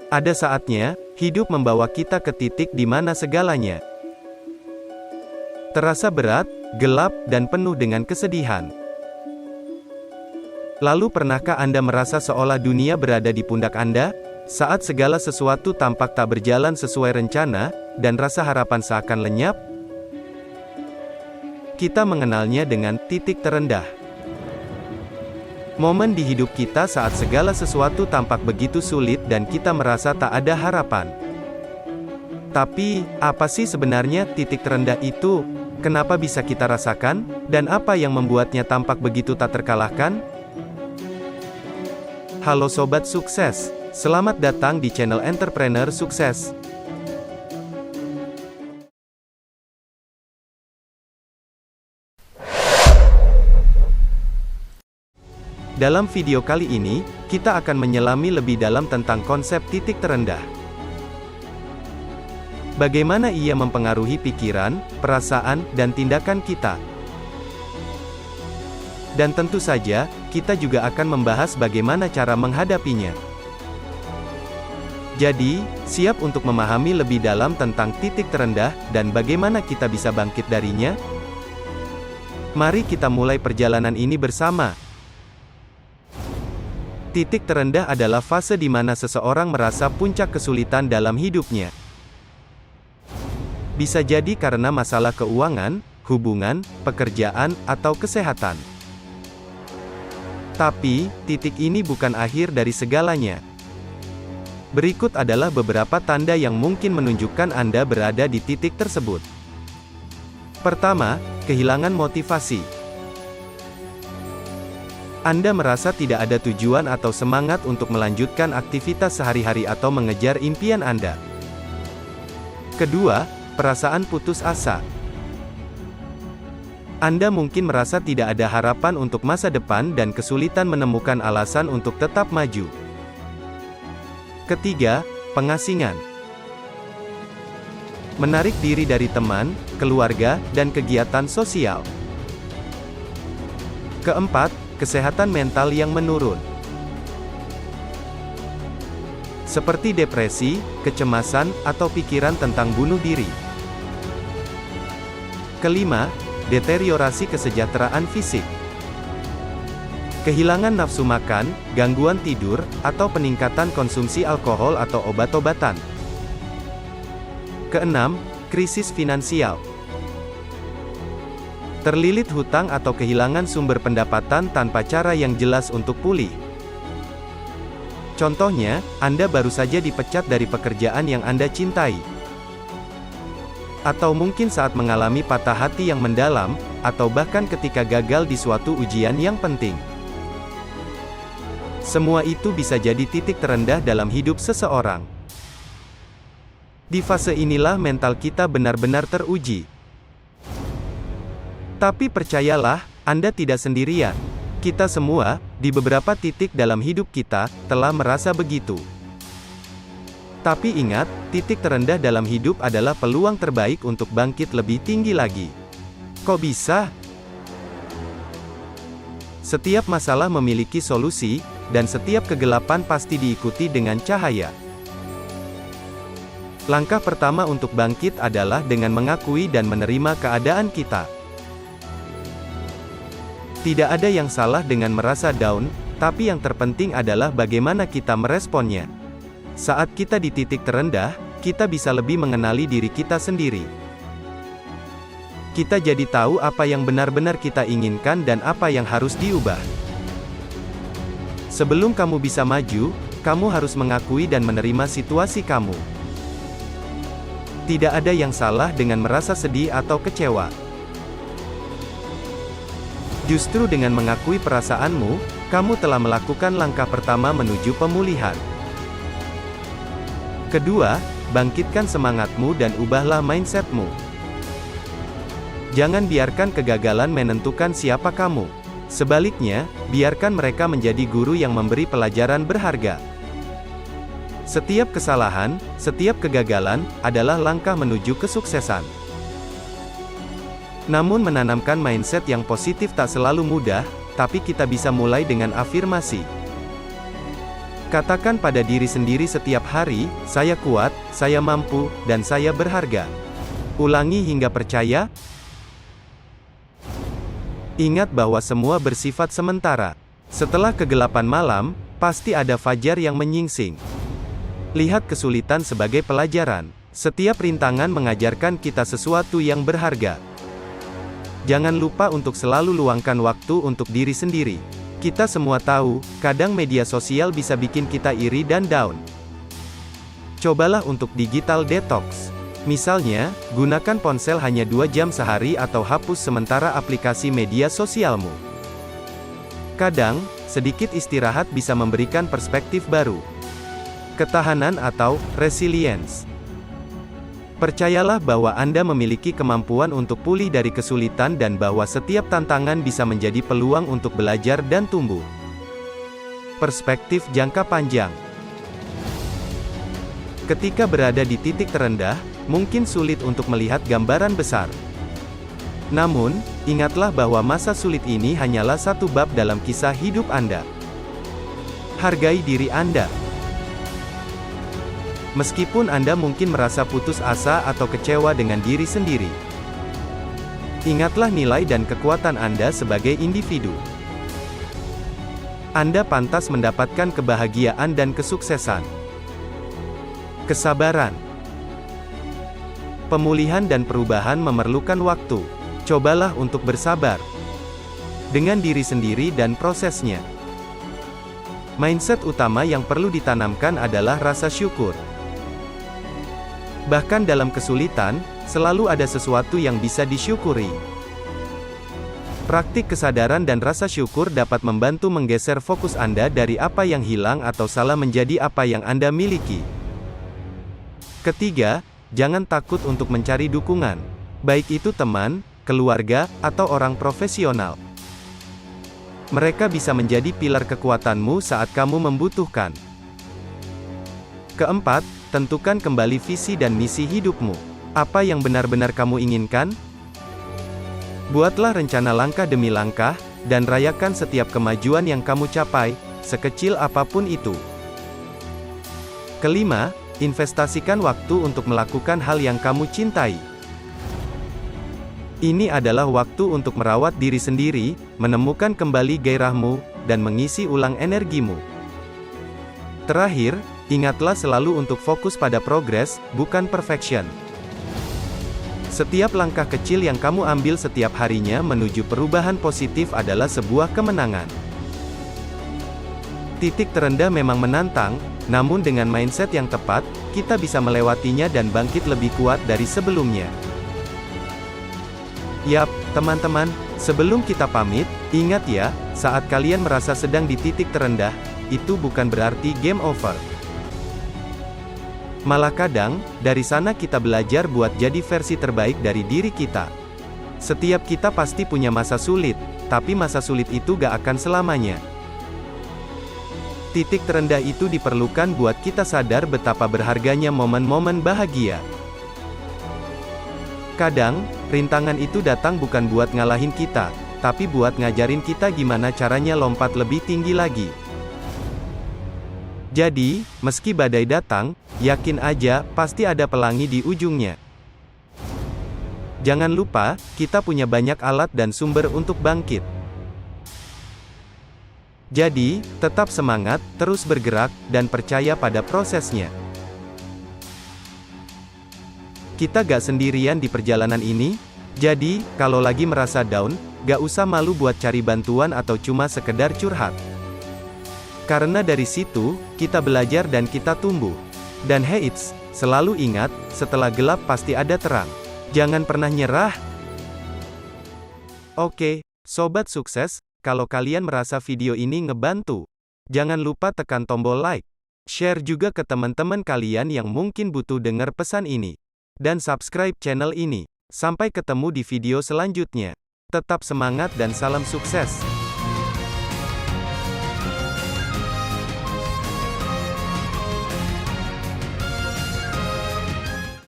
Ada saatnya, hidup membawa kita ke titik di mana segalanya terasa berat, gelap, dan penuh dengan kesedihan. Lalu pernahkah Anda merasa seolah dunia berada di pundak Anda? Saat segala sesuatu tampak tak berjalan sesuai rencana, dan rasa harapan seakan lenyap? Kita mengenalnya dengan titik terendah. Momen di hidup kita saat segala sesuatu tampak begitu sulit dan kita merasa tak ada harapan. Tapi, apa sih sebenarnya titik terendah itu? Kenapa bisa kita rasakan? Dan apa yang membuatnya tampak begitu tak terkalahkan? Halo Sobat Sukses, selamat datang di channel Entrepreneur Sukses. Dalam video kali ini, kita akan menyelami lebih dalam tentang konsep titik terendah. Bagaimana ia mempengaruhi pikiran, perasaan, dan tindakan kita. Dan tentu saja, kita juga akan membahas bagaimana cara menghadapinya. Jadi, siap untuk memahami lebih dalam tentang titik terendah, dan bagaimana kita bisa bangkit darinya? Mari kita mulai perjalanan ini bersama. Titik terendah adalah fase di mana seseorang merasa puncak kesulitan dalam hidupnya. Bisa jadi karena masalah keuangan, hubungan, pekerjaan, atau kesehatan. Tapi, titik ini bukan akhir dari segalanya. Berikut adalah beberapa tanda yang mungkin menunjukkan Anda berada di titik tersebut. Pertama, kehilangan motivasi. Anda merasa tidak ada tujuan atau semangat untuk melanjutkan aktivitas sehari-hari atau mengejar impian Anda. Kedua, perasaan putus asa. Anda mungkin merasa tidak ada harapan untuk masa depan dan kesulitan menemukan alasan untuk tetap maju. Ketiga, pengasingan. Menarik diri dari teman, keluarga, dan kegiatan sosial. Keempat, kesehatan mental yang menurun. Seperti depresi, kecemasan, atau pikiran tentang bunuh diri. Kelima, deteriorasi kesejahteraan fisik. Kehilangan nafsu makan, gangguan tidur, atau peningkatan konsumsi alkohol atau obat-obatan. Keenam, krisis finansial. Terlilit hutang atau kehilangan sumber pendapatan tanpa cara yang jelas untuk pulih. Contohnya, Anda baru saja dipecat dari pekerjaan yang Anda cintai. Atau mungkin saat mengalami patah hati yang mendalam, atau bahkan ketika gagal di suatu ujian yang penting. Semua itu bisa jadi titik terendah dalam hidup seseorang. Di fase inilah mental kita benar-benar teruji. Tapi percayalah, Anda tidak sendirian. Kita semua, di beberapa titik dalam hidup kita, telah merasa begitu. Tapi ingat, titik terendah dalam hidup adalah peluang terbaik untuk bangkit lebih tinggi lagi. Kok bisa? Setiap masalah memiliki solusi, dan setiap kegelapan pasti diikuti dengan cahaya. Langkah pertama untuk bangkit adalah dengan mengakui dan menerima keadaan kita. Tidak ada yang salah dengan merasa down, tapi yang terpenting adalah bagaimana kita meresponnya. Saat kita di titik terendah, kita bisa lebih mengenali diri kita sendiri. Kita jadi tahu apa yang benar-benar kita inginkan dan apa yang harus diubah. Sebelum kamu bisa maju, kamu harus mengakui dan menerima situasi kamu. Tidak ada yang salah dengan merasa sedih atau kecewa. Justru dengan mengakui perasaanmu, kamu telah melakukan langkah pertama menuju pemulihan. Kedua, bangkitkan semangatmu dan ubahlah mindsetmu. Jangan biarkan kegagalan menentukan siapa kamu. Sebaliknya, biarkan mereka menjadi guru yang memberi pelajaran berharga. Setiap kesalahan, setiap kegagalan, adalah langkah menuju kesuksesan. Namun menanamkan mindset yang positif tak selalu mudah, tapi kita bisa mulai dengan afirmasi. Katakan pada diri sendiri setiap hari, saya kuat, saya mampu, dan saya berharga. Ulangi hingga percaya. Ingat bahwa semua bersifat sementara. Setelah kegelapan malam, pasti ada fajar yang menyingsing. Lihat kesulitan sebagai pelajaran. Setiap rintangan mengajarkan kita sesuatu yang berharga. Jangan lupa untuk selalu luangkan waktu untuk diri sendiri. Kita semua tahu, kadang media sosial bisa bikin kita iri dan down. Cobalah untuk digital detox. Misalnya, gunakan ponsel hanya 2 jam sehari atau hapus sementara aplikasi media sosialmu. Kadang, sedikit istirahat bisa memberikan perspektif baru. Ketahanan atau resilience. Percayalah bahwa Anda memiliki kemampuan untuk pulih dari kesulitan dan bahwa setiap tantangan bisa menjadi peluang untuk belajar dan tumbuh. Perspektif jangka panjang. Ketika berada di titik terendah, mungkin sulit untuk melihat gambaran besar. Namun, ingatlah bahwa masa sulit ini hanyalah satu bab dalam kisah hidup Anda. Hargai diri Anda. Meskipun Anda mungkin merasa putus asa atau kecewa dengan diri sendiri, ingatlah nilai dan kekuatan Anda sebagai individu. Anda pantas mendapatkan kebahagiaan dan kesuksesan. Kesabaran. Pemulihan dan perubahan memerlukan waktu. Cobalah untuk bersabar dengan diri sendiri dan prosesnya. Mindset utama yang perlu ditanamkan adalah rasa syukur. Bahkan dalam kesulitan, selalu ada sesuatu yang bisa disyukuri. Praktik kesadaran dan rasa syukur dapat membantu menggeser fokus Anda dari apa yang hilang atau salah menjadi apa yang Anda miliki. Ketiga, jangan takut untuk mencari dukungan. Baik itu teman, keluarga, atau orang profesional. Mereka bisa menjadi pilar kekuatanmu saat kamu membutuhkan. Keempat, tentukan kembali visi dan misi hidupmu. Apa yang benar-benar kamu inginkan? Buatlah rencana langkah demi langkah, dan rayakan setiap kemajuan yang kamu capai, sekecil apapun itu. Kelima, investasikan waktu untuk melakukan hal yang kamu cintai. Ini adalah waktu untuk merawat diri sendiri, menemukan kembali gairahmu, dan mengisi ulang energimu. Terakhir, ingatlah selalu untuk fokus pada progres, bukan perfection. Setiap langkah kecil yang kamu ambil setiap harinya menuju perubahan positif adalah sebuah kemenangan. Titik terendah memang menantang, namun dengan mindset yang tepat, kita bisa melewatinya dan bangkit lebih kuat dari sebelumnya. Yap, teman-teman, sebelum kita pamit, ingat ya, saat kalian merasa sedang di titik terendah, itu bukan berarti game over. Malah kadang, dari sana kita belajar buat jadi versi terbaik dari diri kita. Setiap kita pasti punya masa sulit, tapi masa sulit itu gak akan selamanya. Titik terendah itu diperlukan buat kita sadar betapa berharganya momen-momen bahagia. Kadang, rintangan itu datang bukan buat ngalahin kita, tapi buat ngajarin kita gimana caranya lompat lebih tinggi lagi. Jadi, meski badai datang, yakin aja, pasti ada pelangi di ujungnya. Jangan lupa, kita punya banyak alat dan sumber untuk bangkit. Jadi, tetap semangat, terus bergerak, dan percaya pada prosesnya. Kita gak sendirian di perjalanan ini, jadi, kalau lagi merasa down, gak usah malu buat cari bantuan atau cuma sekedar curhat. Karena dari situ, kita belajar dan kita tumbuh. Dan heits, selalu ingat, setelah gelap pasti ada terang. Jangan pernah nyerah. Oke, sobat sukses, kalau kalian merasa video ini ngebantu, jangan lupa tekan tombol like. Share juga ke teman-teman kalian yang mungkin butuh dengar pesan ini. Dan subscribe channel ini. Sampai ketemu di video selanjutnya. Tetap semangat dan salam sukses.